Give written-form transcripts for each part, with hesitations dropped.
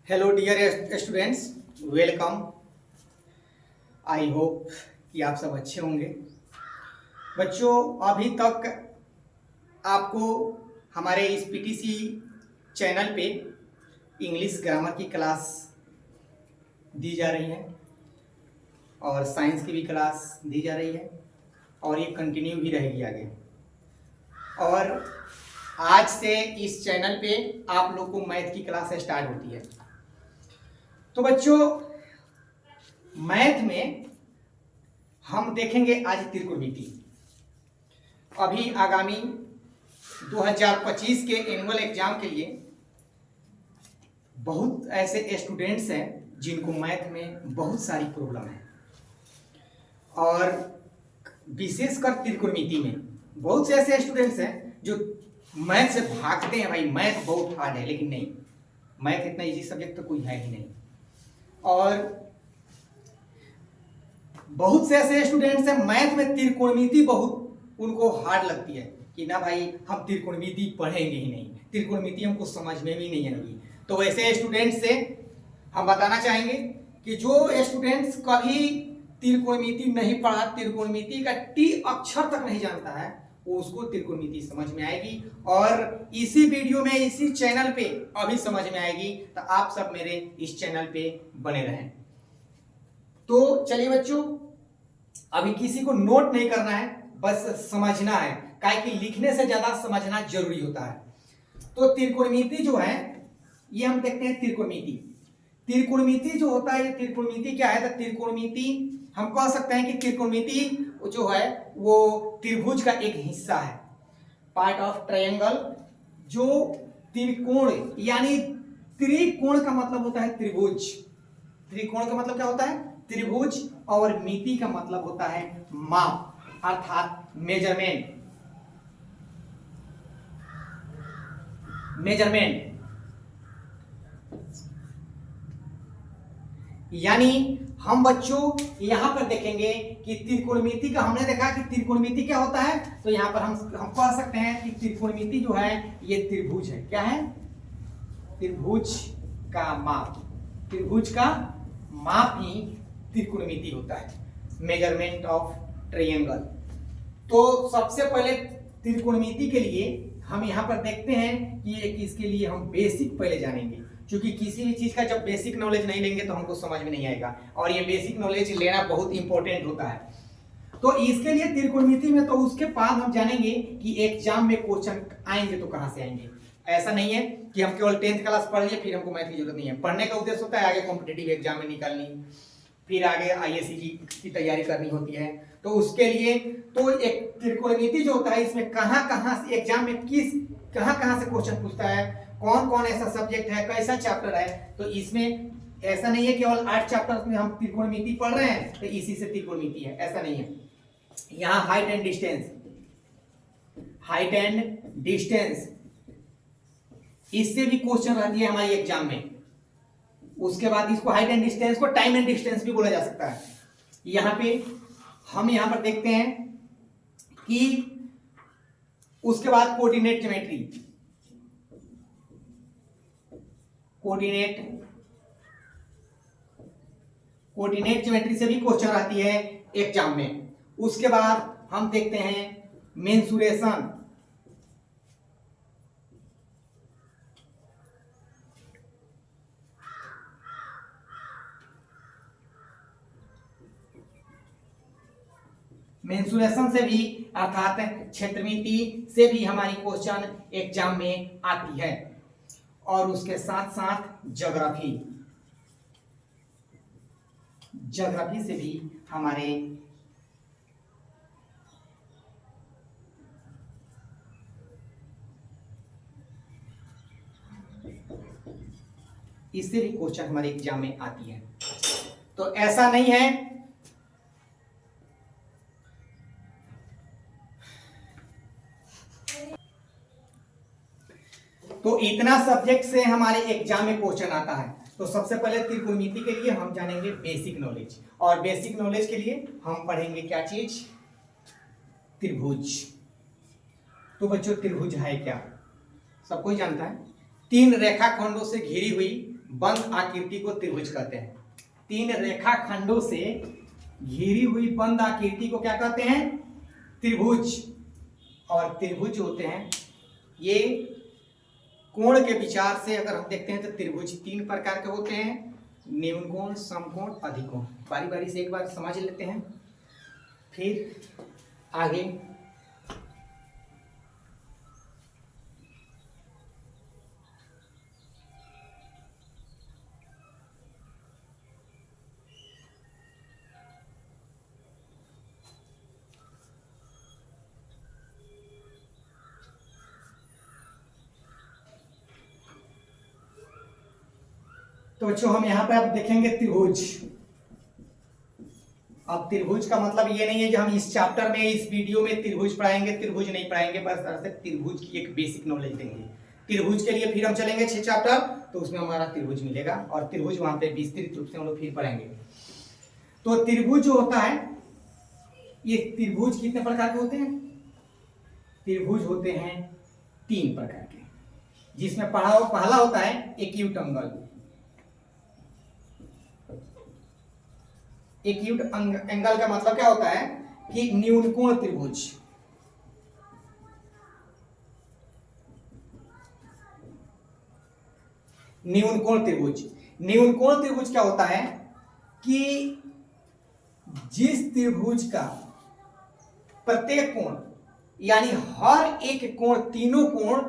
Hello dear students, welcome. I hope कि आप सब अच्छे होंगे। बच्चों, अभी तक आपको हमारे इस पीटीसी चैनल पे इंग्लिश ग्रामर की क्लास दी जा रही है और साइंस की भी क्लास दी जा रही है और ये कंटिन्यू भी रहेगी आगे। और आज से इस चैनल पे आप लोग को मैथ की क्लास स्टार्ट होती है। तो बच्चों, मैथ में हम देखेंगे आज त्रिकोणमिति। अभी आगामी 2025 के एनुअल एग्जाम के लिए बहुत ऐसे स्टूडेंट्स हैं जिनको मैथ में बहुत सारी प्रॉब्लम है और विशेषकर त्रिकोणमिति में बहुत से ऐसे स्टूडेंट्स हैं जो मैथ से भागते हैं। भाई मैथ बहुत हार्ड है, लेकिन नहीं, मैथ इतना इजी सब्जेक्ट तो कोई है ही नहीं। और बहुत से ऐसे स्टूडेंट्स हैं मैथ में त्रिकोणमिति बहुत उनको हार्ड लगती है कि ना भाई हम त्रिकोणमिति पढ़ेंगे ही नहीं, त्रिकोणमिति हमको समझ में भी नहीं आएगी। तो वैसे स्टूडेंट्स से हम बताना चाहेंगे कि जो स्टूडेंट्स कभी त्रिकोणमिति नहीं पढ़ा, त्रिकोणमिति का टी अक्षर तक नहीं जानता है, वो उसको त्रिकोणमिति समझ में आएगी और इसी वीडियो में इसी चैनल पे अभी समझ में आएगी। तो आप सब मेरे इस चैनल पे बने रहें। तो चलिए बच्चों, अभी किसी को नोट नहीं करना है, बस समझना है, काहे कि लिखने से ज्यादा समझना जरूरी होता है। तो त्रिकोणमिति जो है ये हम देखते हैं। त्रिकोणमिति जो होता है, ये त्रिकोणमिति क्या है? तो त्रिकोणमिति हम कह सकते हैं कि त्रिकोणमिति जो है वो त्रिभुज का एक हिस्सा है, पार्ट ऑफ ट्रायंगल। जो त्रिकोण यानी त्रिकोण का मतलब होता है त्रिभुज। त्रिकोण का मतलब क्या होता है? त्रिभुज। और मिति का मतलब होता है माप, अर्थात मेजरमेंट। यानी हम बच्चों यहां पर देखेंगे कि त्रिकोणमिति का, हमने देखा कि त्रिकोणमिति क्या होता है, तो यहां पर हम कह सकते हैं कि त्रिकोणमिति जो है ये त्रिभुज है। क्या है? त्रिभुज का माप। त्रिभुज का माप ही त्रिकोणमिति होता है, मेजरमेंट ऑफ ट्रायंगल। तो सबसे पहले त्रिकोणमिति के लिए हम यहां पर देखते हैं कि इसके लिए हम बेसिक पहले जानेंगे, क्योंकि किसी भी चीज का जब बेसिक नॉलेज नहीं लेंगे तो हमको समझ में नहीं आएगा और ये बेसिक नॉलेज लेना बहुत इंपॉर्टेंट होता है। तो इसके लिए त्रिकोणमिति में, तो उसके बाद हम जानेंगे कि एग्जाम में क्वेश्चन आएंगे तो कहां से आएंगे। ऐसा नहीं है कि हम केवल 10th क्लास पढ़ लिए फिर हमको मैथ की जरूरत नहीं है। पढ़ने का उद्देश्य होता है आगे कॉम्पिटिटिव एग्जाम में निकालनी, फिर आगे आईएससी की तैयारी करनी होती है। तो उसके लिए तो एक त्रिकोणमिति जो होता है, इसमें कहां से एग्जाम में कहां से क्वेश्चन पूछता है, कौन कौन ऐसा सब्जेक्ट है, कैसा चैप्टर है। तो इसमें ऐसा नहीं है केवल 8 चैप्टर में हम त्रिकोणमिति पढ़ रहे हैं तो इसी से त्रिकोणमिति है, ऐसा नहीं है। यहाँ हाइट एंड डिस्टेंस, इससे भी क्वेश्चन रहती है हमारी एग्जाम में। उसके बाद इसको हाइट एंड डिस्टेंस को टाइम एंड डिस्टेंस भी बोला जा सकता है। यहां पे हम यहां पर देखते हैं कि उसके बाद कोऑर्डिनेट ज्योमेट्री, कोऑर्डिनेट ज्योमेट्री से भी क्वेश्चन आती है एग्जाम में। उसके बाद हम देखते हैं मेंसुरेशन, से भी अर्थात क्षेत्रमिति से भी हमारी क्वेश्चन एग्जाम में आती है। और उसके साथ साथ ज्योग्राफी से भी हमारे इससे भी क्वेश्चन हमारे एग्जाम में आती है। तो ऐसा नहीं है तो इतना सब्जेक्ट से हमारे एग्जाम में क्वेश्चन आता है। तो सबसे पहले त्रिकोणमिति के लिए हम जानेंगे बेसिक नॉलेज, और बेसिक नॉलेज के लिए हम पढ़ेंगे क्या चीज? त्रिभुज। तो बच्चों त्रिभुज है क्या? सब कोई जानता है। 3 रेखाखंडों से घिरी हुई बंद आकृति को त्रिभुज कहते हैं। 3 रेखाखंडों से घिरी हुई बंद आकृति को क्या कहते हैं? त्रिभुज। और त्रिभुज होते हैं ये कोण के विचार से अगर हम देखते हैं तो त्रिभुज 3 प्रकार के होते हैं, न्यून कोण, समकोण, अधिकोण। बारी बारी से एक बार समझ लेते हैं फिर आगे। तो बच्चों हम यहाँ पे अब देखेंगे त्रिभुज। अब त्रिभुज का मतलब ये नहीं है कि हम इस चैप्टर में, इस वीडियो में त्रिभुज पढ़ाएंगे, त्रिभुज नहीं पढ़ाएंगे, बस सिर्फ त्रिभुज की एक बेसिक नॉलेज देंगे। त्रिभुज के लिए फिर हम चलेंगे 6 चैप्टर, तो उसमें हमारा त्रिभुज मिलेगा और त्रिभुज वहां पे विस्तृत रूप से हम लोग फिर पढ़ेंगे। तो त्रिभुज जो होता है, ये त्रिभुज कितने प्रकार के होते हैं? त्रिभुज होते हैं 3 प्रकार के, जिसमें पहला होता है एक्यूट एंगल। एक्यूट एंगल का मतलब क्या होता है कि न्यून कोण त्रिभुज। न्यून कोण त्रिभुज, न्यून कोण त्रिभुज क्या होता है कि जिस त्रिभुज का प्रत्येक कोण यानी हर एक कोण, तीनों कोण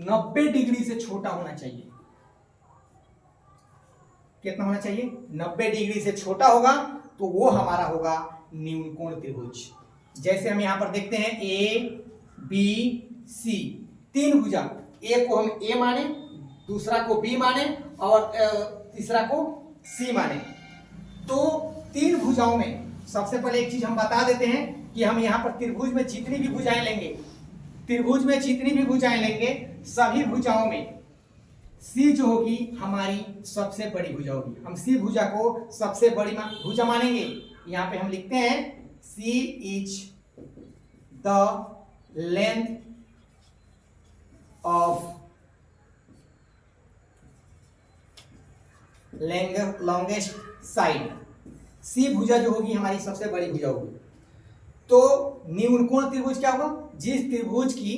90 डिग्री से छोटा होना चाहिए। कितना होना चाहिए? 90 डिग्री से छोटा होगा तो वो हमारा होगा न्यून कोण त्रिभुज। जैसे हम यहां पर देखते हैं ए बी सी, 3 भुजा, एक को हम ए माने, दूसरा को बी माने और तीसरा को सी माने। तो 3 भुजाओं में सबसे पहले एक चीज हम बता देते हैं कि हम यहाँ पर त्रिभुज में जितनी भी भुजाएं लेंगे, त्रिभुज में जितनी भी भुजाएं लेंगे, सभी भुजाओं में सी जो होगी हमारी सबसे बड़ी भुजा होगी। हम सी भुजा को सबसे बड़ी भुजा मानेंगे। यहाँ पे हम लिखते हैं c is the length of longest side. C भुजा जो होगी हमारी सबसे बड़ी भुजा होगी। तो न्यून कोण त्रिभुज क्या होगा? जिस त्रिभुज की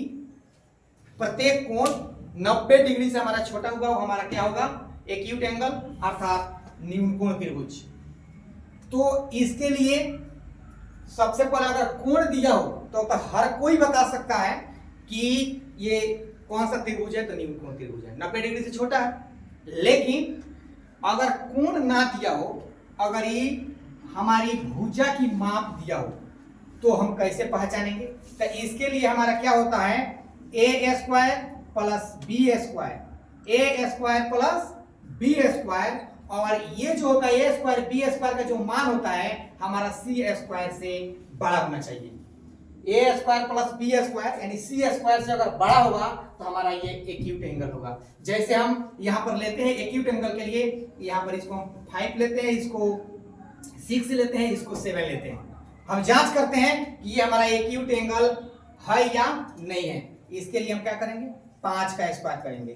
प्रत्येक कोण 90 डिग्री से हमारा छोटा होगा वो हमारा क्या होगा? एक्यूट एंगल, अर्थात न्यून कोण त्रिभुज। तो इसके लिए सबसे पहले अगर कोण दिया हो तो हर कोई बता सकता है कि ये कौन सा त्रिभुज है, तो न्यून कोण त्रिभुज है, 90 डिग्री से छोटा है। लेकिन अगर कोण ना दिया हो, अगर ये हमारी भुजा की माप दिया हो, तो हम कैसे पहचानेंगे? तो इसके लिए हमारा क्या होता है? A square plus b square, A square plus b square, और ये जो होता है ए स्क्वायर बी स्क्वायर का जो मान होता है हमारा सी स्क्वायर से बड़ा होना चाहिए। ए स्क्वायर प्लस बी स्क्वायर यानी सी स्क्वायर से अगर बड़ा होगा तो हमारा ये एक्यूट एंगल होगा। जैसे हम यहाँ पर लेते हैं एक्यूट एंगल के लिए, यहाँ पर इसको हम 5 लेते हैं, इसको 6 लेते हैं, इसको 7 लेते हैं। हम जांच करते हैं कि ये हमारा एक्यूट एंगल है या नहीं है। इसके लिए हम क्या करेंगे? 5 का स्क्वायर करेंगे,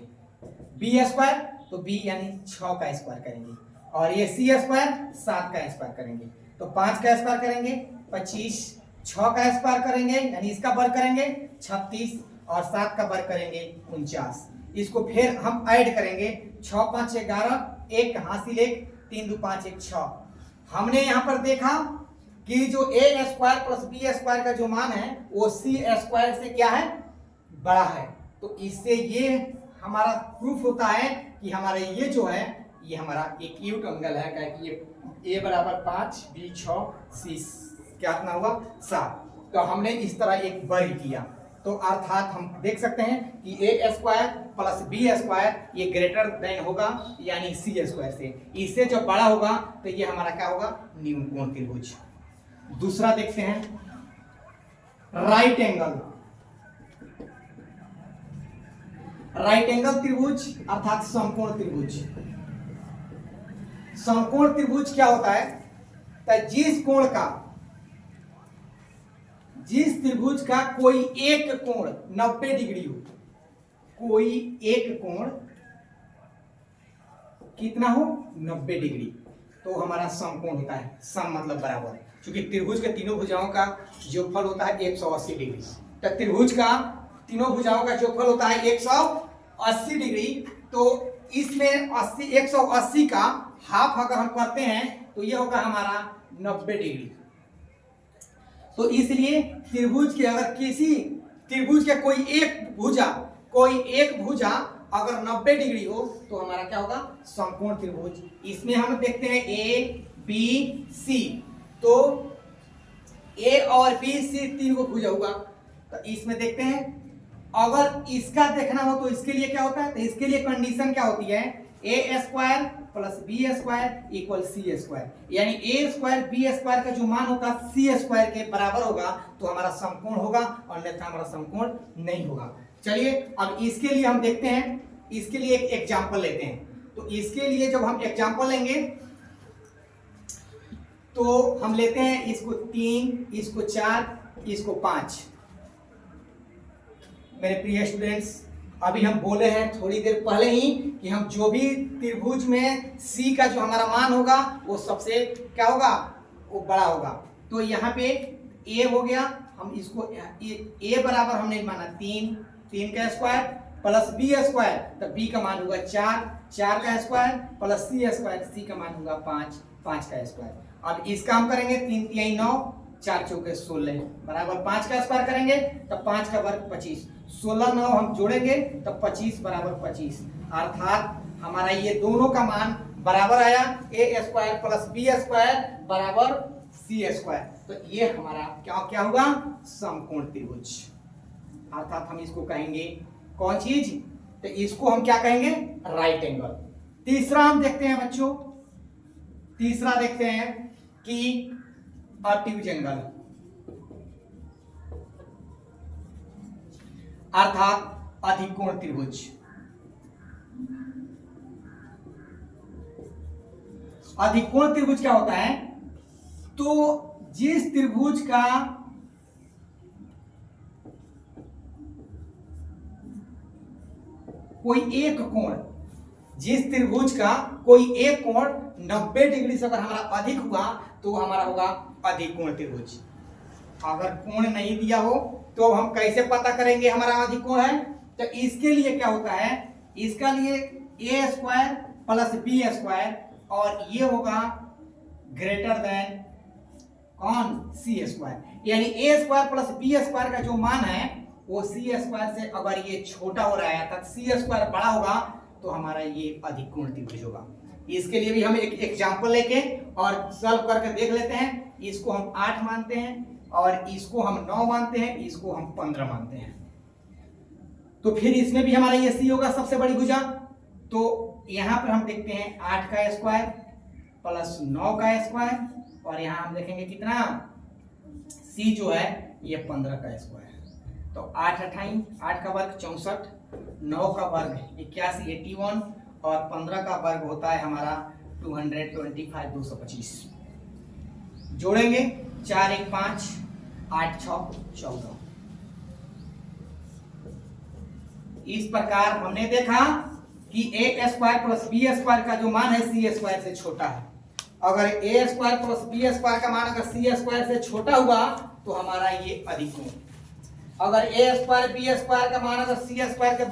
बी स्क्वायर तो बी यानी 6 का स्क्वायर करेंगे, और ये सी स्क्वायर 7 का स्क्वायर करेंगे। तो 5 का स्क्वायर करेंगे 25, 6 का स्क्वायर करेंगे यानी इसका वर्ग करेंगे 36, और 7 का वर्ग करेंगे 49। इसको फिर हम ऐड करेंगे, 6 5 11, 1 हासिल 1, 3 2 5 1 6। हमने यहाँ पर देखा कि जो ए स्क्वायर प्लस बी स्क्वायर का जो मान है वो सी स्क्वायर से क्या है? बड़ा है। तो इससे ये हमारा प्रूफ होता है कि हमारा ये जो है ये हमारा एक्यूट एंगल है, क्योंकि ये ए बराबर 5, बी 6, सी कितना हुआ 7। तो हमने इस तरह एक वर्ग किया, तो अर्थात हम देख सकते हैं कि ए स्क्वायर प्लस बी स्क्वायर ये ग्रेटर देन होगा यानी सी स्क्वायर से। इससे जो बड़ा होगा तो ये हमारा क्या होगा? न्यून कोण त्रिभुज। दूसरा देखते हैं राइट एंगल। राइट एंगल त्रिभुज अर्थात समकोण त्रिभुज। समकोण त्रिभुज क्या होता है? तो जिस त्रिभुज का कोई एक कोण 90 डिग्री हो, कोई एक कोण कितना हो 90 डिग्री, तो हमारा समकोण होता है। सम मतलब बराबर, क्योंकि त्रिभुज के तीनों भुजाओं का योगफल होता है 180 डिग्री। तो त्रिभुज का तीनों भुजाओं का योगफल होता है 180 डिग्री। तो इसमें 80 180 का हाफ अगर हम करते हैं तो ये होगा हमारा 90 डिग्री। तो इसलिए त्रिभुज के अगर किसी त्रिभुज के कोई एक भुजा अगर 90 डिग्री हो तो हमारा क्या होगा समकोण त्रिभुज। इसमें हम देखते हैं ए बी सी, तो ए और बी सी तीन को भुजा हुआ। तो इसमें देखते हैं अगर इसका देखना हो तो इसके लिए क्या होता है, तो इसके लिए कंडीशन क्या होती है, a square plus b square equal c square, यानी ए स्क्वायर बी स्क्वायर का जो मान होगा सी स्क्वायर के बराबर होगा तो हमारा समकोण होगा, अन्यथा हमारा समकोण नहीं होगा। चलिए अब इसके लिए हम देखते हैं, इसके लिए एक एग्जांपल लेते हैं। तो इसके लिए जब हम एग्जांपल लेंगे तो हम लेते हैं इसको 3, इसको 4, इसको 5। मेरे प्रिय स्टूडेंट्स, अभी हम बोले हैं थोड़ी देर पहले ही कि हम जो भी त्रिभुज में C का जो हमारा मान होगा वो सबसे क्या होगा, वो बड़ा होगा। तो यहाँ पे A हो गया, हम इसको A बराबर हमने माना 3 का स्क्वायर प्लस B स्क्वायर, तो B का मान होगा 4 का square plus C square, C का मान होगा 5 का स्क्वायर। अब इसका हम करेंगे 3 3 9 4 चौके 16 बराबर 5 का स्क्वायर करेंगे तब 5 का वर्ग 25, 16 9 हम जोड़ेंगे तब 25 बराबर 25, अर्थात हमारा ये दोनों का मान बराबर आया ए स्क्वायर प्लस बी स्क्वायर बराबर सी स्क्वायर। तो ये हमारा क्या होगा समकोण त्रिभुज, अर्थात हम इसको कहेंगे कौन चीज, तो इसको हम क्या कहेंगे राइट एंगल। तीसरा हम देखते हैं बच्चों, तीसरा देखते हैं कि ऑब्ट्यूज एंगल, अर्थात अधिकोण त्रिभुज। अधिकोण त्रिभुज क्या होता है, तो जिस त्रिभुज का कोई एक कोण, जिस त्रिभुज का कोई एक कोण 90 डिग्री से अगर हमारा अधिक हुआ तो हमारा होगा अधिकोण त्रिभुज। अगर कोण नहीं दिया हो तो हम कैसे पता करेंगे हमारा अधिकोण है, तो इसके लिए क्या होता है, इसका लिए ए स्क्वायर प्लस बी स्क्वायर और ये होगा ग्रेटर देन कौन सी स्क्वायर, यानी a square plus b square का जो मान है वो सी स्क्वायर से अगर ये छोटा हो रहा है तब सी स्क्वायर बड़ा होगा तो हमारा ये अधिकोण त्रिभुज होगा। इसके लिए भी हम एक एग्जांपल लेके और सॉल्व करके देख लेते हैं। इसको हम 8 मानते हैं और इसको हम 9 मानते हैं, इसको हम 15 मानते हैं। तो फिर इसमें भी हमारा ये सी होगा सबसे बड़ी भुजा। तो यहाँ पर हम देखते हैं 8 का स्क्वायर प्लस 9 का स्क्वायर और यहाँ हम देखेंगे कितना सी जो है ये 15 का स्क्वायर। तो 8 28, 8 का वर्ग 64, 9 का वर्ग 81 81 और 15 का वर्ग होता है हमारा 225 225। जोड़ेंगे 4 1 5 8 6 14। इस प्रकार हमने देखा कि ए स्क्वायर प्लस बी स्क्वायर का जो मान है सी स्क्वायर से छोटा है। अगर ए स्क्वायर प्लस बी स्क्वायर का मान अगर सी स्क्वायर से छोटा हुआ तो हमारा ये अधिकोण। अगर ए स्क्वायर बी स्क्वायर का मान अगर सी स्क्वायर के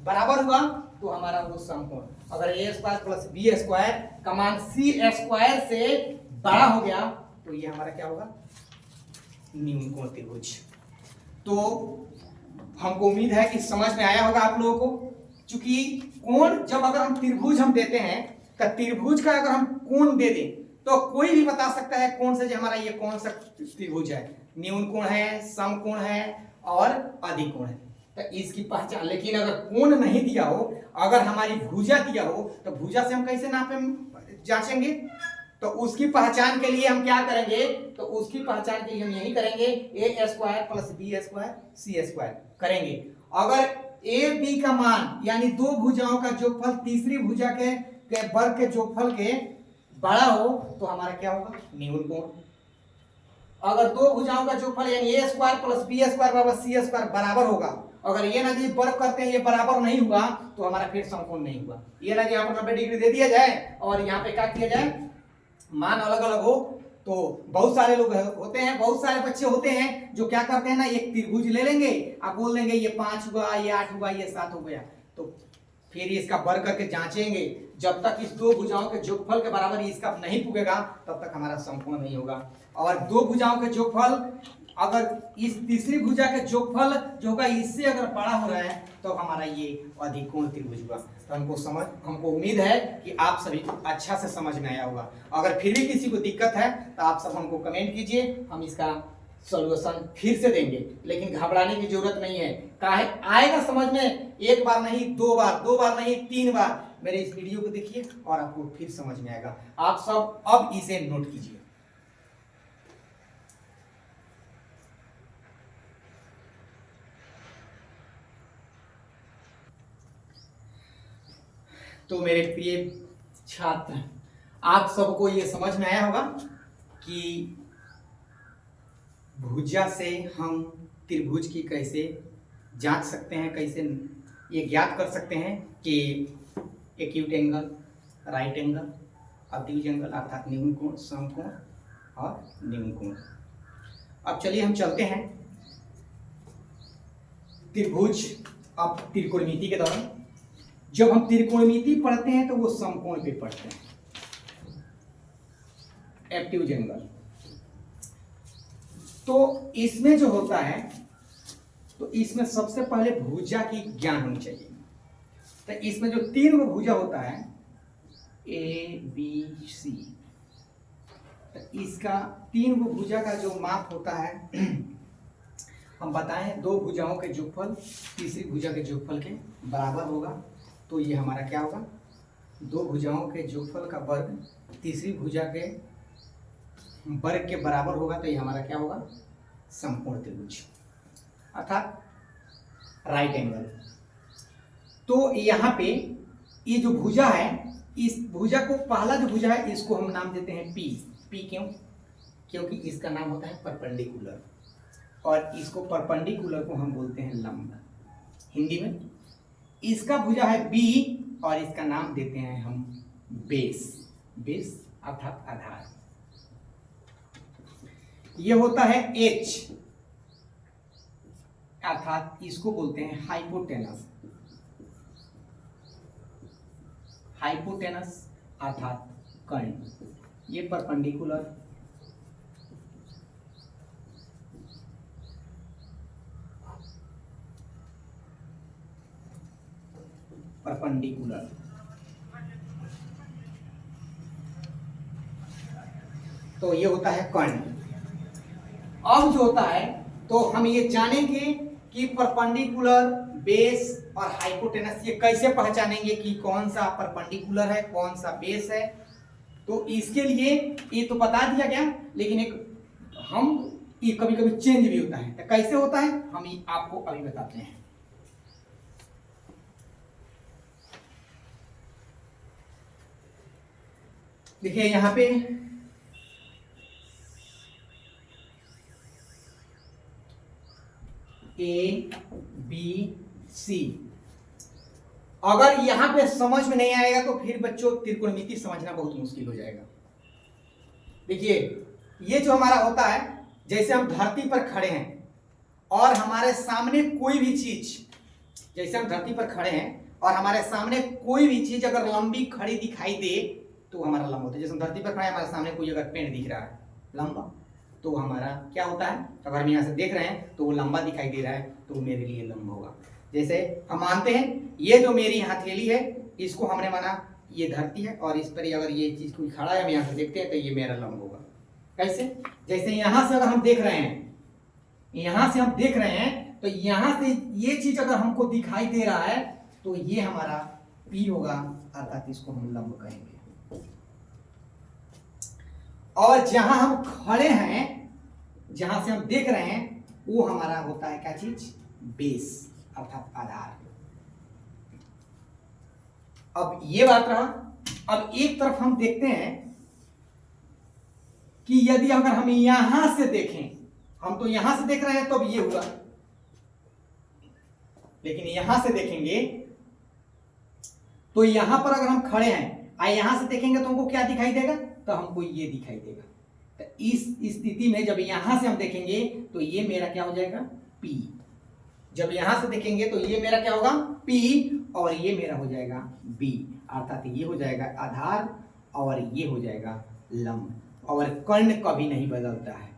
बराबर हुआ तो हमारा वो समकोण। अगर ए स्क्वायर प्लस बी स्क्वायर का मान सी स्क्वायर से बड़ा हो गया तो ये हमारा क्या होगा न्यून कोण त्रिभुज। तो हमको उम्मीद है कि समझ में आया होगा आप लोगों को। क्योंकि कोण जब अगर हम त्रिभुज हम देते हैं तो त्रिभुज का अगर हम कोण दे दें तो कोई भी बता सकता है कौन से हमारा ये कौन सा त्रिभुज है, न्यून कोण है, समकोण है और अधिकोण है। तो इसकी पहचान, लेकिन अगर कोण नहीं दिया हो, अगर हमारी भुजा दिया हो तो भुजा से हम कैसे नापे जांचेंगे, तो उसकी पहचान के लिए हम क्या करेंगे, तो उसकी पहचान के लिए हम यही करेंगे ए स्क्वायर प्लस बी स्क्वायर सी स्क्वायर करेंगे। अगर ए बी का मान यानी दो भुजाओं का जोगफल तीसरी भुजा के वर्ग के जोगफल के बड़ा हो तो हमारा क्या होगा न्यून कोण। अगर दो भुजाओं का जोगफल यानी a square plus b square बराबर सी स्क्वायर बराबर होगा अगर ये ना जी वर्ग करते हैं ये बराबर नहीं हुआ तो हमारा फिर समकोण नहीं हुआ। ये ना जी यहाँ पर 90 डिग्री दे दिया जाए और यहाँ पे क्या किया जाए, मान अलग अलग हो, तो बहुत सारे लोग होते हैं, बहुत सारे बच्चे होते हैं जो क्या करते हैं ना, एक त्रिभुज ले लेंगे, आप बोल देंगे ये 5 हुआ, ये 8 हुआ, ये 7 हो गया, तो फिर इसका वर्ग करके जांचेंगे, जब तक इस दो भुजाओं के जोगफल के बराबर इसका नहीं पुगेगा तब तक हमारा समकोण नहीं होगा। और दो भुजाओं के जोगफल अगर इस तीसरी भुजा के जोगफल जो होगा इससे अगर बड़ा हो रहा है तो हमारा ये अधिकोण त्रिभुज हुआ। तो हमको उम्मीद है कि आप सभी को अच्छा से समझ में आया होगा। अगर फिर भी किसी को दिक्कत है तो आप सब हमको कमेंट कीजिए, हम इसका सॉल्यूशन फिर से देंगे, लेकिन घबराने की जरूरत नहीं है। काहे आएगा समझ में, एक बार नहीं दो बार नहीं 3 बार मेरे इस वीडियो को देखिए और आपको फिर समझ में आएगा। आप सब अब इसे नोट कीजिए। तो मेरे प्रिय छात्र, आप सबको ये समझ में आया होगा कि भुजा से हम त्रिभुज की कैसे जांच सकते हैं, कैसे ये ज्ञात कर सकते हैं कि acute angle, right angle, obtuse angle अर्थात निम्न कोण, समकोण और निम्न कोण। अब चलिए हम चलते हैं त्रिभुज, अब त्रिकोणमिति के दौरान जब हम त्रिकोणमिति पढ़ते हैं तो वो समकोण पे पढ़ते हैं, ऑब्ट्यूज एंगल। तो इसमें जो होता है, तो इसमें सबसे पहले भुजा की ज्ञान होनी चाहिए। तो इसमें जो 3 गो भुजा होता है ए बी सी, तो इसका 3 गो भुजा का जो माप होता है हम बताएं, 2 भुजाओं के जोगफल तीसरी भुजा के जोगफल के बराबर होगा। तो ये हमारा क्या होगा, 2 भुजाओं के जोगफल का वर्ग तीसरी भुजा के वर्ग के बराबर होगा। तो ये हमारा क्या होगा, समकोण त्रिभुज अर्थात राइट एंगल। तो यहाँ पे ये जो भुजा है, इस भुजा को, पहला जो भुजा है इसको हम नाम देते हैं पी। पी क्यों? क्योंकि इसका नाम होता है परपेंडिकुलर, और इसको परपेंडिकुलर को हम बोलते हैं लंब हिंदी में। इसका भुजा है बी और इसका नाम देते हैं हम बेस। बेस अर्थात आधार। ये होता है एच अर्थात इसको बोलते हैं हाइपोटेनस। हाइपोटेनस अर्थात कर्ण। ये परपेंडिकुलर, परपेंडिकुलर। तो ये होता है कर्ण। अब जो होता है तो हम ये जानेंगे कि परपेंडिकुलर, बेस और हाइपोटेनस ये कैसे पहचानेंगे कि कौन सा परपेंडिकुलर है, कौन सा बेस है। तो इसके लिए ये तो बता दिया गया, लेकिन एक हम ये कभी कभी चेंज भी होता है। तो कैसे होता है हम आपको अभी बताते हैं। देखिए यहाँ पे ए बी सी, अगर यहां पे समझ में नहीं आएगा तो फिर बच्चों त्रिकोणमिति समझना बहुत मुश्किल हो जाएगा। देखिए ये जो हमारा होता है, जैसे हम धरती पर खड़े हैं और हमारे सामने कोई भी चीज, जैसे हम धरती पर खड़े हैं और हमारे सामने कोई भी चीज अगर लंबी खड़ी दिखाई दे तो हमारा लंब होता है। जैसे हम धरती पर खड़े हैं, हमारे सामने कोई अगर पेड़ दिख रहा है लंबा, तो हमारा क्या होता है, अगर हम यहाँ से देख रहे हैं तो वो लंबा दिखाई दे रहा है तो वो मेरे लिए लंब होगा। जैसे हम मानते हैं ये जो मेरी हथेली है इसको हमने माना ये धरती है और इस पर अगर ये चीज कोई खड़ा है, हम यहाँ से देखते हैं तो ये मेरा लंब होगा। कैसे? जैसे यहाँ से अगर हम देख रहे हैं, यहाँ से हम देख रहे हैं तो यहाँ से ये चीज अगर हमको दिखाई दे रहा है तो ये हमारा P होगा, अर्थात इसको हम लंब कहेंगे। और जहां हम खड़े हैं, जहां से हम देख रहे हैं, वो हमारा होता है क्या चीज, बेस अर्थात आधार। अब ये बात रहा। अब एक तरफ हम देखते हैं कि यदि अगर हम यहां से देखें, हम तो यहां से देख रहे हैं तो अब ये हुआ, लेकिन यहां से देखेंगे तो यहां पर अगर हम खड़े हैं यहां से देखेंगे तो हमको क्या दिखाई देगा, तो हमको ये दिखाई देगा। तो इस स्थिति में जब यहां से हम देखेंगे तो ये मेरा क्या हो जाएगा, P। जब यहां से देखेंगे तो ये मेरा क्या होगा, P, और ये मेरा हो जाएगा B, अर्थात ये हो जाएगा आधार और ये हो जाएगा लंब। और कर्ण कभी नहीं बदलता है,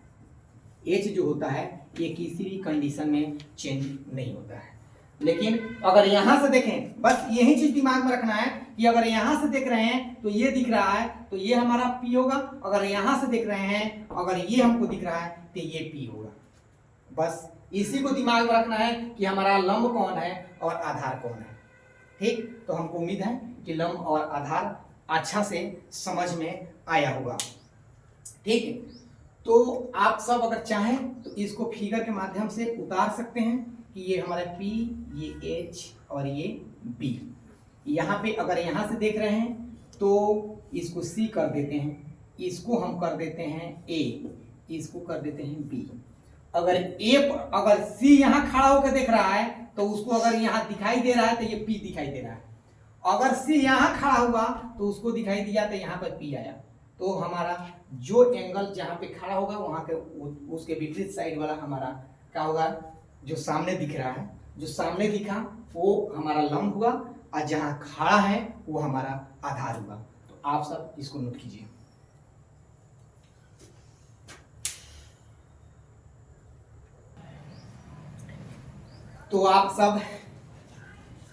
H जो होता है ये किसी भी कंडीशन में चेंज नहीं होता है। लेकिन अगर यहां से देखें, बस यही चीज दिमाग में रखना है कि अगर यहां से देख रहे हैं तो ये दिख रहा है तो ये हमारा P होगा, अगर यहां से देख रहे हैं अगर ये हमको दिख रहा है तो ये P होगा। बस इसी को दिमाग में रखना है कि हमारा लंब कौन है और आधार कौन है। ठीक, तो हमको उम्मीद है कि लंब और आधार अच्छा से समझ में आया होगा। ठीक, तो आप सब अगर चाहें तो इसको फिगर के माध्यम से उतार सकते हैं कि ये हमारा P, ये H और ये B। यहाँ पे अगर यहाँ से देख रहे हैं तो इसको C कर देते हैं, इसको हम कर देते हैं A, इसको कर देते हैं B। अगर C यहाँ खड़ा होकर देख रहा है तो उसको अगर यहाँ दिखाई दे रहा है तो ये P दिखाई दे रहा है। अगर C यहाँ खड़ा हुआ तो उसको दिखाई दिया तो यहाँ पर P आया। तो हमारा जो एंगल जहाँ पे खड़ा होगा वहां के उसके विपरीत साइड वाला हमारा क्या होगा, जो सामने दिख रहा है, जो सामने दिखा वो हमारा लंब हुआ और जहाँ खड़ा है वो हमारा आधार हुआ। तो आप सब इसको नोट कीजिए। तो आप सब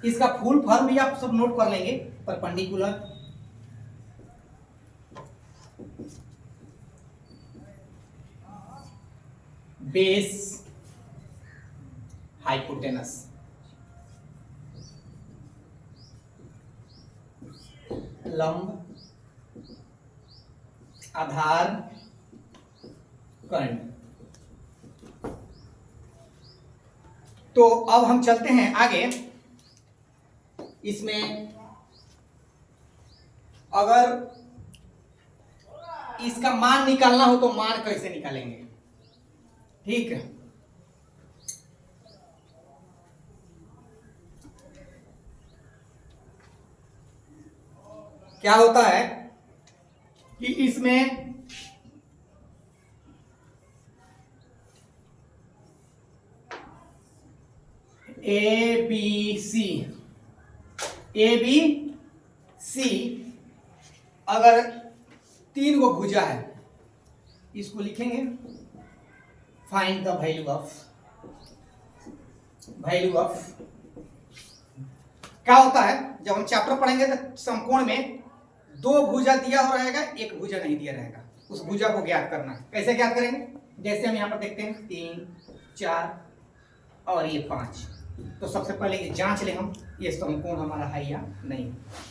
इसका फुल फॉर्म भी आप सब नोट कर लेंगे। Perpendicular, base, hypotenuse. लंब, आधार, कर्ण। तो अब हम चलते हैं आगे। इसमें अगर इसका मान निकालना हो तो मान कैसे निकालेंगे। ठीक है, क्या होता है कि इसमें ए बी सी अगर 3 गो भुजा है, इसको लिखेंगे फाइंड द वैल्यू ऑफ। क्या होता है जब हम चैप्टर पढ़ेंगे तो समकोण में 2 भुजा दिया हो रहेगा, 1 भुजा नहीं दिया रहेगा, उस भुजा को ज्ञात करना है। कैसे ज्ञात करेंगे, जैसे हम यहाँ पर देखते हैं 3, 4 और ये 5। तो सबसे पहले ये जांच ले हम ये समकोण हमारा है या नहीं।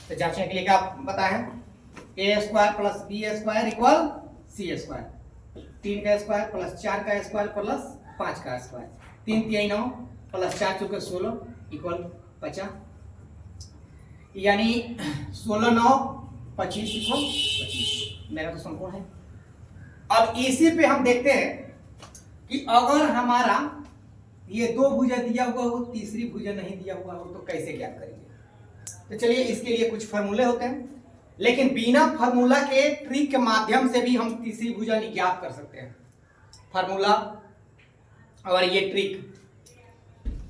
तो जांचने के लिए क्या बताया है, a² + b² इक्वल c², 3 का स्क्वायर प्लस 4 का स्क्वायर प्लस 5 का स्क्वायर, 3 × 9 प्लस 4 × 16 इक्वल 50, यानी 16 9 25 इक्वल 25। मेरा तो समकोण है। अब इसी पे हम देखते हैं कि अगर हमारा ये 2 भुजा दिया हुआ हो, तीसरी भुजा नहीं दिया हुआ हो, तो कैसे ज्ञात करेंगे। तो चलिए इसके लिए कुछ फार्मूले होते हैं, लेकिन बिना फार्मूला के ट्रिक के माध्यम से भी हम तीसरी भुजा ज्ञात कर सकते हैं। फार्मूला और ये ट्रिक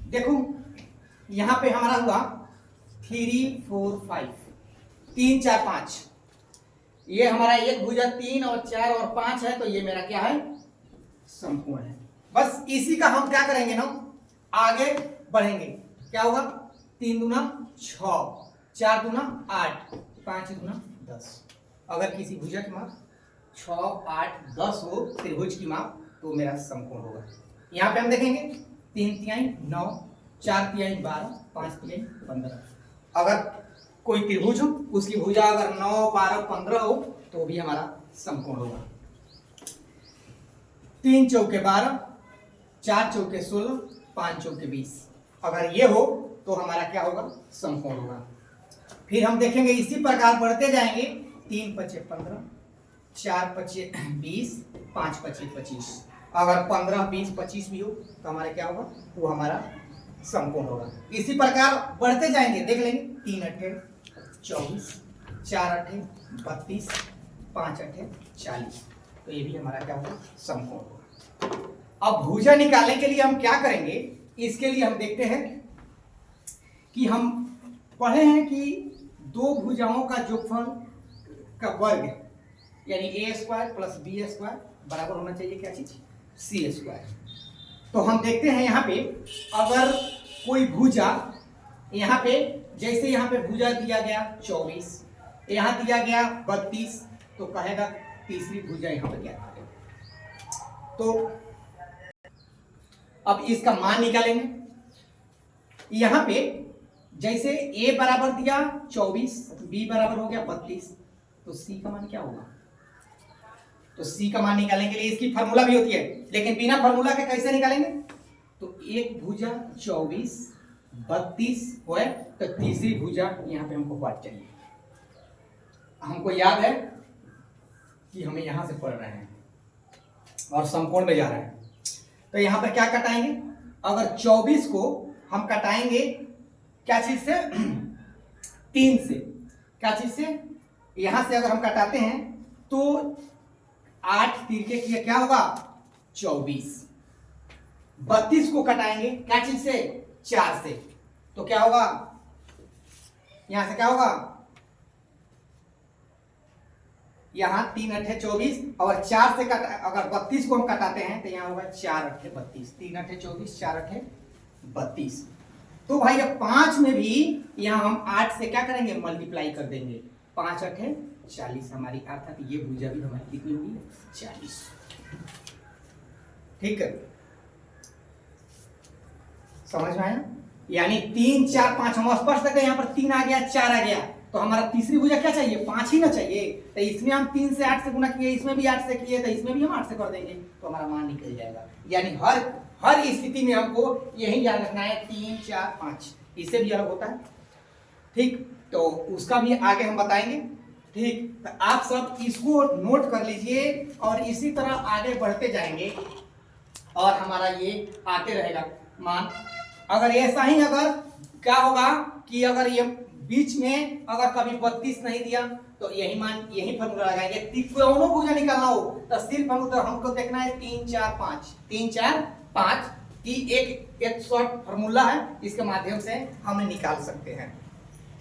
देखो, यहां पे हमारा हुआ 3 4 5, 3 4 5, ये हमारा एक भुजा 3 और 4 और 5 है, तो ये मेरा क्या है, समकोण है। बस इसी का हम क्या करेंगे ना, आगे बढ़ेंगे। क्या होगा, 3 दूना 6, 4 दूना 8, 5 दूना 10। अगर किसी भुजा की माप 6 8 10 हो, त्रिभुज की माप, तो मेरा समकोण होगा। यहाँ पे हम देखेंगे 3 तिहाई 9, 4 तिहाई 12, 5 तिहाई 15। अगर कोई त्रिभुज हो, उसकी भुजा अगर 9 12 15 हो तो भी हमारा समकोण होगा। 3 चौके 12, 4 चौके 16, 5 चौके 20। अगर ये हो तो हमारा क्या होगा, समकोण होगा। फिर हम देखेंगे इसी प्रकार बढ़ते जाएंगे, 3 5 15, 4 5 20, 5 5 25। अगर 15 20 25 भी हो तो हमारा क्या होगा, वो हमारा समकोण होगा। इसी प्रकार बढ़ते जाएंगे, देख लेंगे 3 अट्ठे 24, 4 अट्ठे 32, 5 अट्ठे 40। तो ये भी हमारा क्या होगा, समकोण होगा। अब भुजा निकालने के लिए हम क्या करेंगे, इसके लिए हम देखते हैं कि हम पढ़े हैं कि दो भुजाओं का जोगफल का वर्ग यानी a square plus b square बराबर होना चाहिए क्या चीज, सी स्क्वायर। तो हम देखते हैं यहाँ पे अगर कोई भुजा, यहाँ पे जैसे यहाँ पे भुजा दिया गया 24, यहाँ दिया गया 32, तो कहेगा तीसरी भुजा यहाँ पर क्या करेगा। तो अब इसका मान निकालेंगे। यहाँ पे जैसे a बराबर दिया 24, b बराबर हो गया 32, तो c का मान क्या होगा। तो c का मान निकालने के लिए इसकी फार्मूला भी होती है, लेकिन बिना फार्मूला के कैसे निकालेंगे। तो एक भुजा 24, 32 होए तो तीसरी भुजा यहाँ पे हमको बात चाहिए। हमको याद है कि हमें यहां से पढ़ रहे हैं और समकोण में जा रहे हैं, तो यहाँ पर क्या कटाएंगे। अगर 24 को हम कटाएंगे क्या चीज से, 3 से, क्या चीज से, यहां से अगर हम कटाते हैं तो 8 तिरके किया क्या होगा 24। 32 को कटाएंगे क्या चीज से, 4 से, तो क्या होगा, यहां से क्या होगा, यहां 3 अट्ठे 24 और 4 से अगर 32 को हम कटाते हैं तो यहां होगा 4 अट्ठे 32, 3 अट्ठे 24, 4 अट्ठे 32। तो भाई अब 5 में भी यहां हम 8 से क्या करेंगे, मल्टीप्लाई कर देंगे, 5 अट्ठे 40 हमारी, अर्थात ये भुजा भी हमारी कितनी होगी, 40। ठीक है, समझ में आया। यानी 3 4 5 हम स्पष्ट करते हैं, यहाँ पर 3 आ गया 4 आ गया, तो हमारा तीसरी भुजा क्या चाहिए, 5 ही ना चाहिए। तो इसमें हम 3 से 8 से गुना किए, इसमें भी 8 से किए, तो इसमें भी हम 8 से कर देंगे, तो हमारा मान निकल जाएगा। यानी हर स्थिति में हमको यही याद रखना है 3 4 5, इससे भी अलग होता है। ठीक, तो उसका भी आगे हम बताएंगे। ठीक, तो आप सब इसको नोट कर लीजिए और इसी तरह आगे बढ़ते जाएंगे और हमारा ये आते रहेगा मान। अगर ऐसा ही अगर क्या होगा कि अगर ये बीच में अगर कभी 32 नहीं दिया तो यही मान, यही फॉर्मूला लगाएंगे। दोनों भुजा निकालना हो तो सिर्फ हमको देखना है 3 4 5, 3 4 5 की एक शॉर्ट फॉर्मूला है, इसके माध्यम से हम निकाल सकते हैं।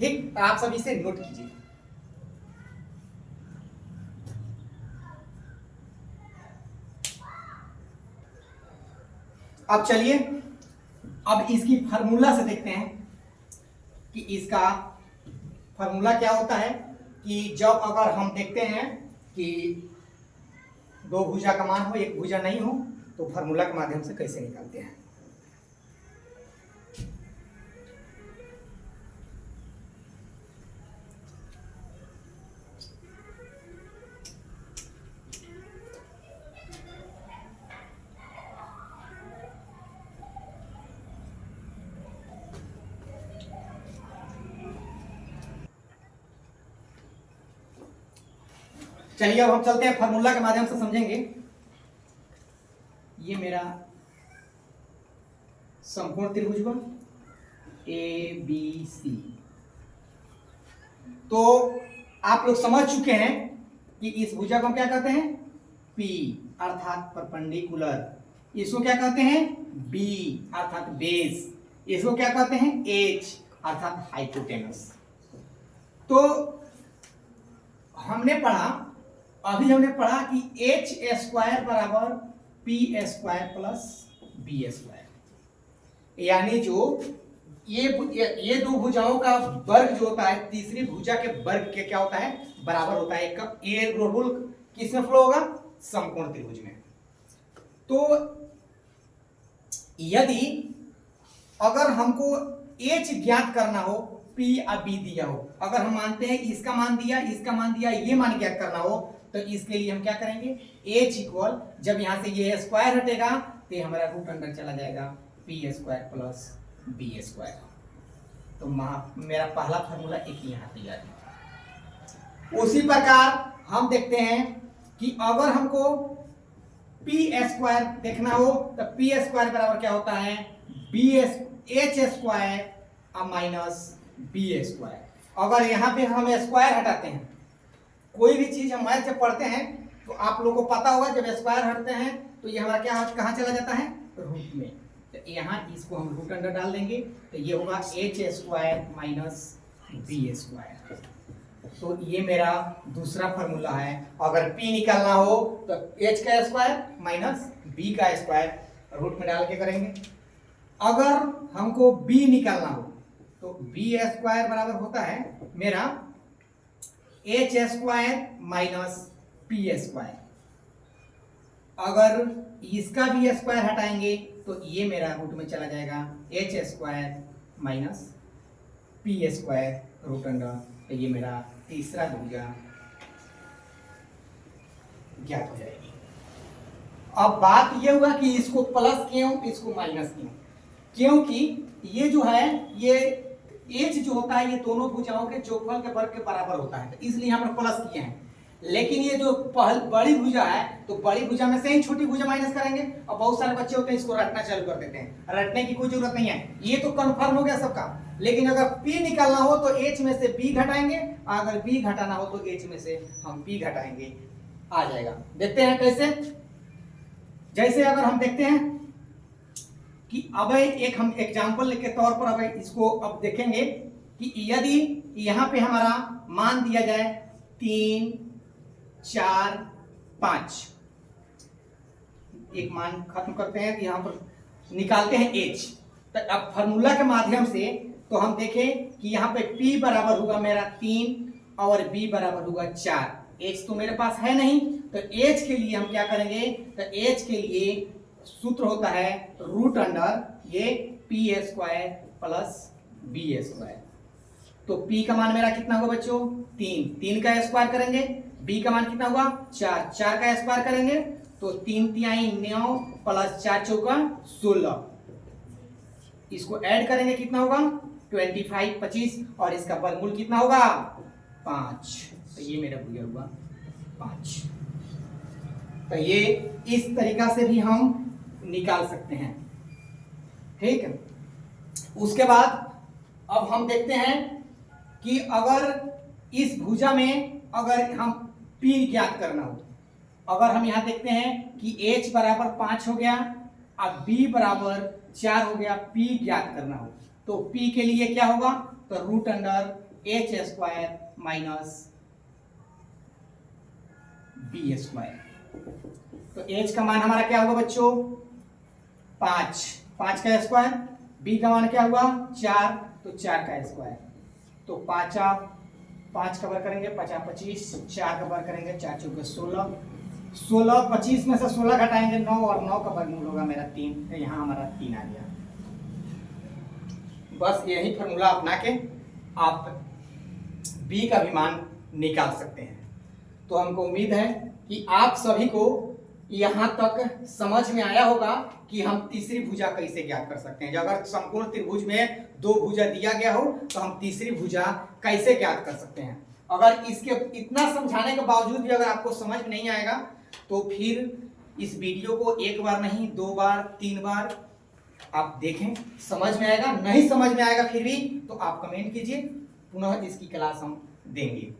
ठीक, तो आप सभी से नोट कीजिए। अब चलिए अब इसकी फार्मूला से देखते हैं कि इसका फार्मूला क्या होता है। कि जब अगर हम देखते हैं कि दो भुजा का मान हो, एक भुजा नहीं हो, तो फार्मूला के माध्यम से कैसे निकालते हैं। चलिए अब हम चलते हैं फार्मूला के माध्यम से समझेंगे। ये मेरा समकोण त्रिभुज बन ABC। तो आप लोग समझ चुके हैं कि इस भुजा को हम क्या कहते हैं, P अर्थात परपेंडिकुलर। इसको क्या कहते हैं, B अर्थात बेस। इसको क्या कहते हैं, H अर्थात हाइपोटेनस। तो अभी हमने पढ़ा कि H स्क्वायर बराबर P square plus B square. यानी जो ये दो भुजाओं का वर्ग जो होता है, तीसरी भुजा के वर्ग के क्या होता है, बराबर होता है। ये रूल किसमें फ्लो होगा, समकोण त्रिभुज में। तो यदि अगर हमको H ज्ञात करना हो, P और B दिया हो, अगर हम मानते हैं इसका मान दिया, इसका मान दिया, ये मान ज्ञात करना हो, तो इसके लिए हम क्या करेंगे, H इक्वल, जब यहां से ये स्क्वायर हटेगा तो ये हमारा रूट अंडर चला जाएगा P square plus B square. तो मेरा पहला फॉर्मूला एक यहाँ तैयार है। उसी प्रकार हम देखते हैं कि अगर हमको P स्क्वायर देखना हो तो P स्क्वायर बराबर क्या होता है, B h square minus b square. अगर यहाँ पे हम स्क्वायर हटाते हैं, कोई भी चीज हम मैथ जब पढ़ते हैं तो आप लोगों को पता होगा, जब स्क्वायर हटते हैं तो ये हमारा क्या कहाँ चला जाता है, रूट में। तो यहाँ इसको हम रूट अंडर डाल देंगे, तो ये होगा h square minus b square. तो ये मेरा दूसरा फॉर्मूला है। अगर p निकालना हो तो h का स्क्वायर माइनस b का स्क्वायर रूट में डाल के करेंगे। अगर हमको b निकालना हो तो b स्क्वायर बराबर होता है मेरा h square minus p square. अगर इसका भी स्क्वायर हटाएंगे तो ये मेरा रूट में चला जाएगा h square minus p square root under. तो ये मेरा तीसरा भुजा ज्ञात हो जाएगी। अब बात ये हुआ कि इसको प्लस क्यों, इसको माइनस क्यों? क्योंकि ये जो है ये एच जो होता है ये दोनों भुजाओं के जोगफल के वर्ग के बराबर होता है, तो इसलिए यहाँ पर प्लस किए हैं। लेकिन ये जो बड़ी भुजा है तो बड़ी भुजा में से ही छोटी भुजा माइनस करेंगे। और बहुत सारे बच्चे होते हैं इसको रटना चालू कर देते हैं, रटने की कोई जरूरत नहीं है, ये तो कंफर्म हो गया सबका। लेकिन अगर p निकालना हो तो h में से b घटाएंगे, अगर b घटाना हो तो h में से हम p घटाएंगे, आ जाएगा। देखते हैं कैसे। जैसे अगर हम देखते हैं कि अब एक हम एग्जांपल के तौर पर अब इसको अब देखेंगे कि यदि यहाँ पे हमारा मान दिया जाए 3 4 5, एक मान खत्म करते हैं, यहाँ पर निकालते हैं h। तो अब फॉर्मूला के माध्यम से तो हम देखें कि यहाँ पे p बराबर होगा मेरा 3 और b बराबर होगा 4। h तो मेरे पास है नहीं, तो h के लिए हम क्या करेंगे, तो h के लिए सूत्र होता है रूट अंडर ये p square plus b square. तो p का मान मेरा कितना होगा बच्चों, 3 का स्क्वायर करेंगे, b का मान कितना होगा 4 का स्क्वायर करेंगे तो 3 तिहाई 9 प्लस 4 चौका 16। इसको ऐड करेंगे कितना होगा 25 और इसका वर्गमूल कितना होगा 5। तो ये मेरा भुजा हुआ 5। तो ये इस तरीका से भी हम निकाल सकते हैं, ठीक है। उसके बाद अब हम देखते हैं कि अगर इस भुजा में अगर हम p ज्ञात करना हो, अगर हम यहां देखते हैं कि h बराबर 5 हो गया, अब b बराबर 4 हो गया, p ज्ञात करना हो तो p के लिए क्या होगा, तो root under h square minus b square. तो h का मान हमारा क्या होगा बच्चों 5 का स्क्वायर, b का मान क्या हुआ 4, तो 4 का स्क्वायर। तो 5 का वर्ग करेंगे 5 25, 4 का वर्ग करेंगे 4 चौके 16, 25 में से 16 घटाएंगे 9 और 9 का वर्गमूल होगा मेरा 3। यहाँ हमारा 3 आ गया। बस यही फॉर्मूला अपना के आप b का भी मान निकाल सकते हैं। तो हमको उम्मीद है कि आप सभी को यहाँ तक समझ में आया होगा कि हम तीसरी भुजा कैसे ज्ञात कर सकते हैं। अगर संपूर्ण त्रिभुज में 2 भुजा दिया गया हो तो हम तीसरी भुजा कैसे ज्ञात कर सकते हैं। अगर इसके इतना समझाने के बावजूद भी अगर आपको समझ में नहीं आएगा तो फिर इस वीडियो को 1 बार नहीं 2 बार 3 बार आप देखें, समझ में आएगा। नहीं समझ में आएगा फिर भी तो आप कमेंट कीजिए, पुनः इसकी क्लास हम देंगे।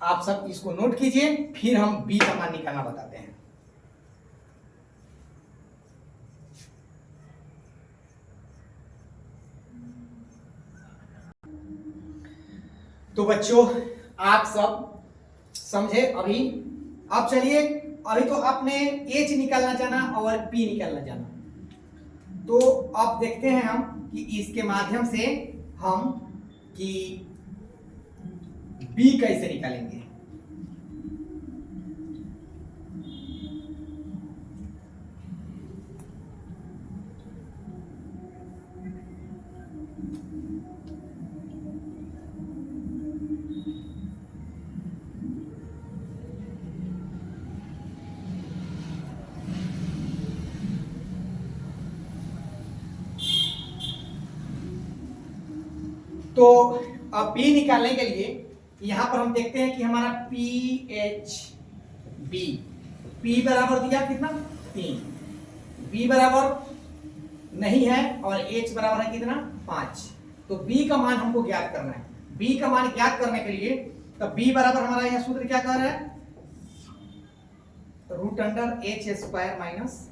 आप सब इसको नोट कीजिए, फिर हम b का मान निकालना बताते हैं। तो बच्चों आप सब समझे अभी। अब चलिए, अभी तो आपने h निकालना जाना और p निकालना जाना, तो अब देखते हैं हम कि इसके माध्यम से हम कि b कैसे निकालेंगे। तो अब b निकालने के लिए यहां पर हम देखते हैं कि हमारा PHB, p बराबर दिया कितना 3, b बराबर नहीं है और h बराबर है कितना 5। तो b का मान हमको ज्ञात करना है। b का मान ज्ञात करने के लिए तो b बराबर हमारा यह सूत्र क्या कह रहा है, root under h square minus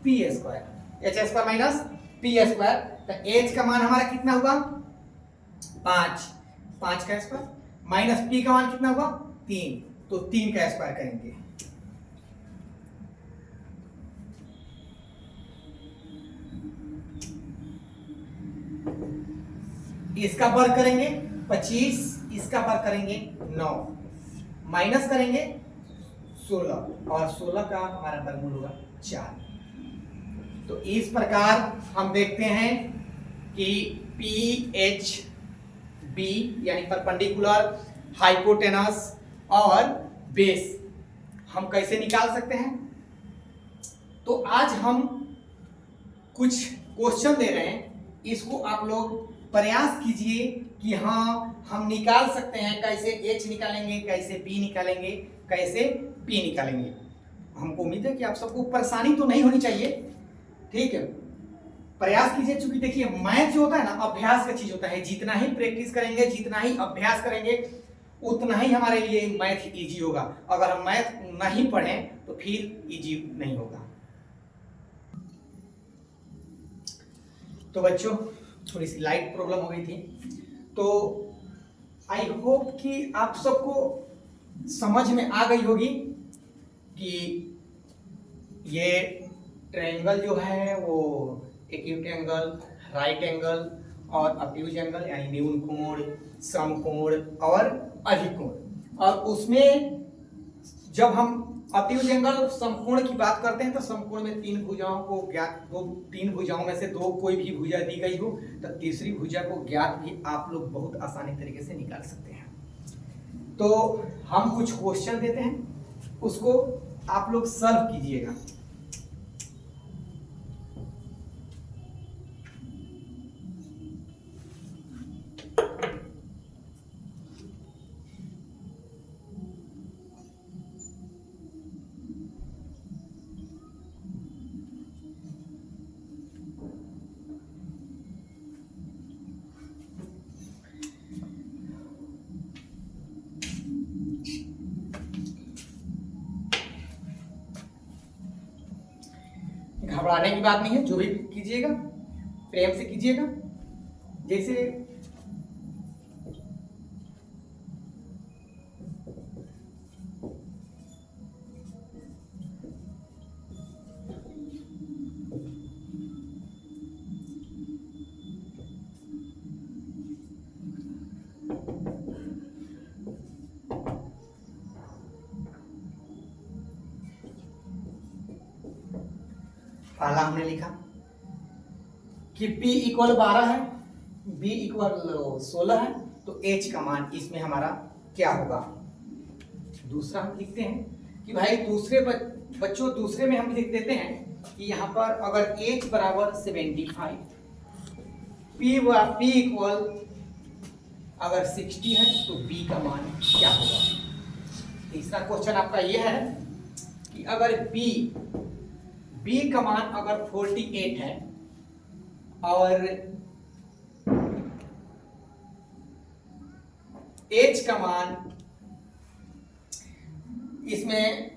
p square, h square minus p square. तो h का मान हमारा कितना हुआ 5, 5 का स्क्वायर माइनस p का मान कितना हुआ 3, तो 3 का स्क्वायर करेंगे। इसका वर्ग करेंगे 25, इसका वर्ग करेंगे 9, माइनस करेंगे 16 और 16 का हमारा वर्गमूल होगा 4। तो इस प्रकार हम देखते हैं कि PHB यानी परपेंडिकुलर, हाइपोटेनस और बेस हम कैसे निकाल सकते हैं। तो आज हम कुछ क्वेश्चन दे रहे हैं, इसको आप लोग प्रयास कीजिए कि हाँ हम निकाल सकते हैं। कैसे h निकालेंगे, कैसे b निकालेंगे, कैसे p निकालेंगे। हमको उम्मीद है कि आप सबको परेशानी तो नहीं होनी चाहिए, ठीक है। प्रयास कीजिए, क्योंकि देखिए मैथ जो होता है ना अभ्यास का चीज होता है। जितना ही प्रैक्टिस करेंगे, जितना ही अभ्यास करेंगे, उतना ही हमारे लिए मैथ इजी होगा। अगर हम मैथ नहीं पढ़ें तो फिर इजी नहीं होगा। तो बच्चों थोड़ी सी लाइट प्रॉब्लम हो गई थी, तो आई होप कि आप सबको समझ में आ गई होगी कि ये ट्रायंगल जो है वो एक्यूट एंगल, राइट एंगल और ऑब्ट्यूज एंगल यानी न्यून कोण, समकोण और अधिक कोण। और उसमें जब हम ऑब्ट्यूज एंगल समकोण की बात करते हैं तो समकोण में 3 भुजाओं को ज्ञात, 3 भुजाओं में से 2 कोई भी भुजा दी गई हो तो तीसरी भुजा को ज्ञात भी आप लोग बहुत आसानी तरीके से निकाल सकते हैं। तो हम कुछ क्वेश्चन देते हैं, उसको आप लोग सॉल्व कीजिएगा। घबराने की बात नहीं है, जो भी कीजिएगा प्रेम से कीजिएगा। जैसे पहला हमने लिखा कि P इक्वल 12 है, B इक्वल 16 है, तो H का मान इसमें हमारा क्या होगा। दूसरा हम लिखते हैं कि भाई दूसरे बच्चों दूसरे में हम लिख देते हैं कि यहाँ पर अगर H बराबर 75, P इक्वल अगर 60 है तो B का मान क्या होगा। तीसरा क्वेश्चन आपका यह है कि अगर B का मान अगर 48 है और H का मान इसमें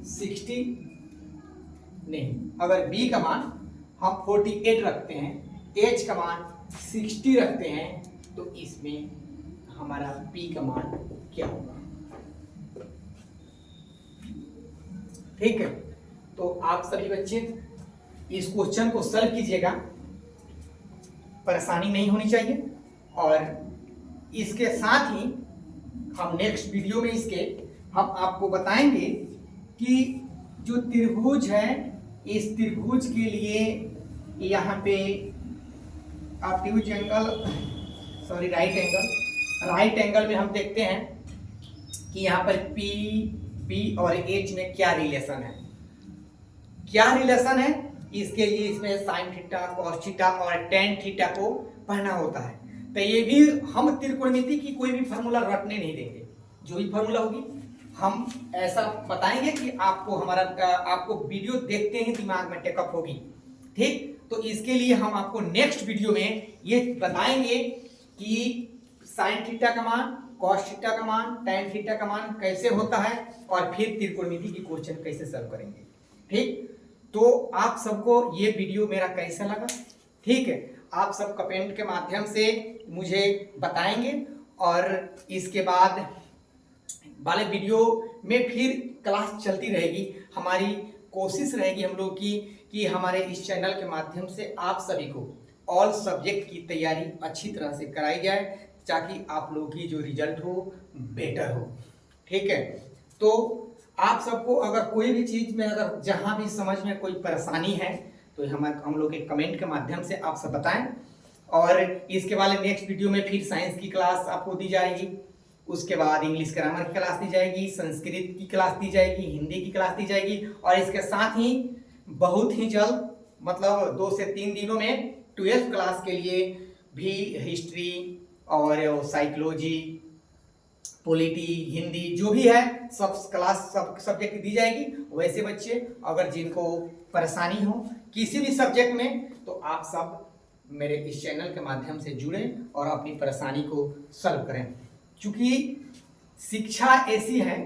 60 नहीं, अगर B का मान हम 48 रखते हैं, H का मान 60 रखते हैं, तो इसमें हमारा P का मान क्या होगा। ठीक है, तो आप सभी बच्चे इस क्वेश्चन को सॉल्व कीजिएगा, परेशानी नहीं होनी चाहिए। और इसके साथ ही हम नेक्स्ट वीडियो में इसके हम आपको बताएंगे कि जो त्रिभुज है, इस त्रिभुज के लिए यहाँ पे ऑब्ट्यूज एंगल राइट एंगल में हम देखते हैं कि यहाँ पर P, B और H में क्या रिलेशन है, इसके लिए इसमें साइन थीटा, कॉस थीटा और टेन थीटा को पढ़ना होता है। तो ये भी हम त्रिकोणमिति की कोई भी फार्मूला रटने नहीं देंगे, जो भी फार्मूला होगी हम ऐसा बताएंगे कि आपको आपको वीडियो देखते ही दिमाग में टेकअप होगी। ठीक, तो इसके लिए हम आपको नेक्स्ट वीडियो में ये बताएंगे कि साइन थीटा का मान, कॉस थीटा का मान, टैन थीटा का मान कैसे होता है और फिर त्रिकोणमिति की क्वेश्चन कैसे सॉल्व करेंगे। ठीक, तो आप सबको ये वीडियो मेरा कैसा लगा, ठीक है, आप सब कमेंट के माध्यम से मुझे बताएंगे और इसके बाद वाले वीडियो में फिर क्लास चलती रहेगी। हमारी कोशिश रहेगी हम लोग की कि हमारे इस चैनल के माध्यम से आप सभी को ऑल सब्जेक्ट की तैयारी अच्छी तरह से कराई जाए ताकि आप लोगों की जो रिजल्ट हो बेटर हो। ठीक है, तो आप सबको अगर कोई भी चीज में अगर जहां भी समझ में कोई परेशानी है तो हम लोग के कमेंट के माध्यम से आप सब बताएं और इसके वाले नेक्स्ट वीडियो में फिर साइंस की क्लास आपको दी जाएगी, उसके बाद इंग्लिश ग्रामर की क्लास दी जाएगी, संस्कृत की क्लास दी जाएगी, हिंदी की क्लास दी जाएगी और इसके साथ ही बहुत ही जल्द मतलब 2 से 3 दिनों में 12th क्लास के लिए भी हिस्ट्री और साइकोलॉजी, पॉलिटी, हिंदी जो भी है सब क्लास सब सब्जेक्ट दी जाएगी। वैसे बच्चे अगर जिनको परेशानी हो किसी भी सब्जेक्ट में तो आप सब मेरे इस चैनल के माध्यम से जुड़ें और अपनी परेशानी को सॉल्व करें, क्योंकि शिक्षा ऐसी है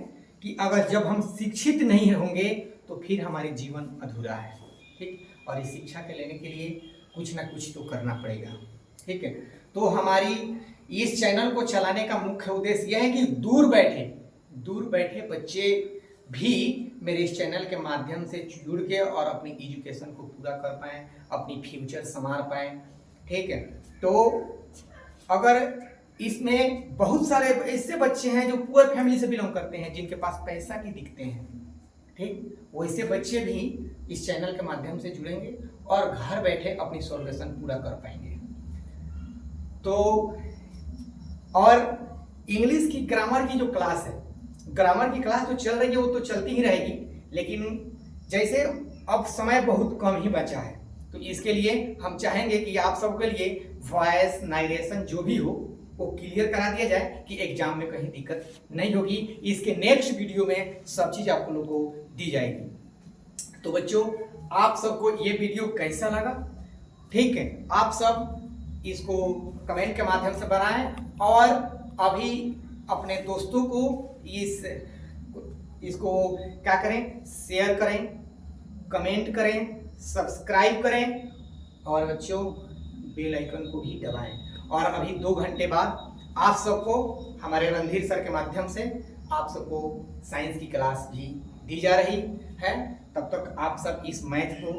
कि अगर जब हम शिक्षित नहीं होंगे तो फिर हमारे जीवन अधूरा है। ठीक, और इस शिक्षा के लेने के लिए कुछ ना कुछ तो करना पड़ेगा। ठीक है, तो हमारी इस चैनल को चलाने का मुख्य उद्देश्य यह है कि दूर बैठे बच्चे भी मेरे इस चैनल के माध्यम से जुड़ के और अपनी एजुकेशन को पूरा कर पाएँ, अपनी फ्यूचर संवार पाएँ। ठीक है, तो अगर इसमें बहुत सारे ऐसे बच्चे हैं जो पुअर फैमिली से बिलोंग करते हैं, जिनके पास पैसा की दिक्कतें हैं, ठीक, वैसे बच्चे भी इस चैनल के माध्यम से जुड़ेंगे और घर बैठे अपनी सॉल्यूशन पूरा कर पाएंगे। तो और इंग्लिश की ग्रामर की जो क्लास है, ग्रामर की क्लास जो चल रही है वो तो चलती ही रहेगी, लेकिन जैसे अब समय बहुत कम ही बचा है तो इसके लिए हम चाहेंगे कि आप सबके लिए वॉइस नारेशन जो भी हो वो क्लियर करा दिया जाए कि एग्जाम में कहीं दिक्कत नहीं होगी। इसके नेक्स्ट वीडियो में सब चीज आप लोगों को दी जाएगी। तो बच्चों, आप सबको ये वीडियो कैसा लगा, ठीक है, आप सब इसको कमेंट के माध्यम से बनाएं और अभी अपने दोस्तों को इसको क्या करें, शेयर करें, कमेंट करें, सब्सक्राइब करें और बच्चों बेल आइकन को भी दबाएं। और अभी 2 घंटे बाद आप सबको हमारे रणधीर सर के माध्यम से आप सबको साइंस की क्लास भी दी जा रही है। तब तक आप सब इस मैथ को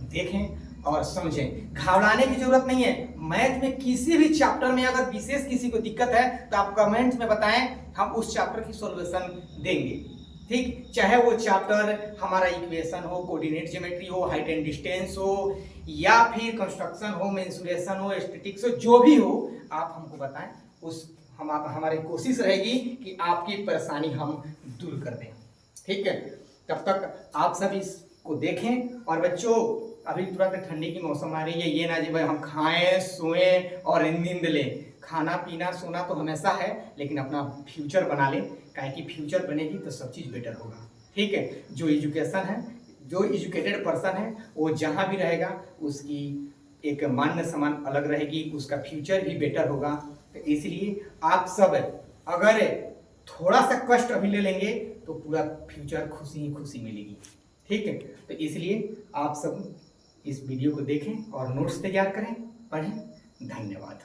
देखें और समझें, घबराने की जरूरत नहीं है। मैथ में किसी भी चैप्टर में अगर विशेष किसी को दिक्कत है तो आप कमेंट्स में बताएं, हम उस चैप्टर की सॉल्यूशन देंगे। ठीक, चाहे वो चैप्टर हमारा इक्वेशन हो, कोऑर्डिनेट ज्योमेट्री हो, हाइट एंड डिस्टेंस हो या फिर कंस्ट्रक्शन हो, मेंसुरेशन हो, स्टैटिक्स हो, जो भी हो आप हमको बताएं। हमारी कोशिश रहेगी कि आपकी परेशानी हम दूर कर दें। ठीक है, तब तक आप सब इसको देखें। और बच्चों, अभी तुरंत ठंडी की मौसम आ रही है, ये ना जी भाई हम खाएं सोएं और नींद लें। खाना पीना सोना तो हमेशा है, लेकिन अपना फ्यूचर बना लें, काहे कि फ्यूचर बनेगी तो सब चीज़ बेटर होगा। ठीक है, जो एजुकेशन है, जो एजुकेटेड पर्सन है वो जहाँ भी रहेगा उसकी एक मान सम्मान अलग रहेगी, उसका फ्यूचर भी बेटर होगा। तो इसलिए आप सब अगर थोड़ा सा कष्ट अभी ले लेंगे तो पूरा फ्यूचर खुशी ही खुशी मिलेगी। ठीक है, तो इसलिए आप सब इस वीडियो को देखें और नोट्स तैयार करें, पढ़ें। धन्यवाद।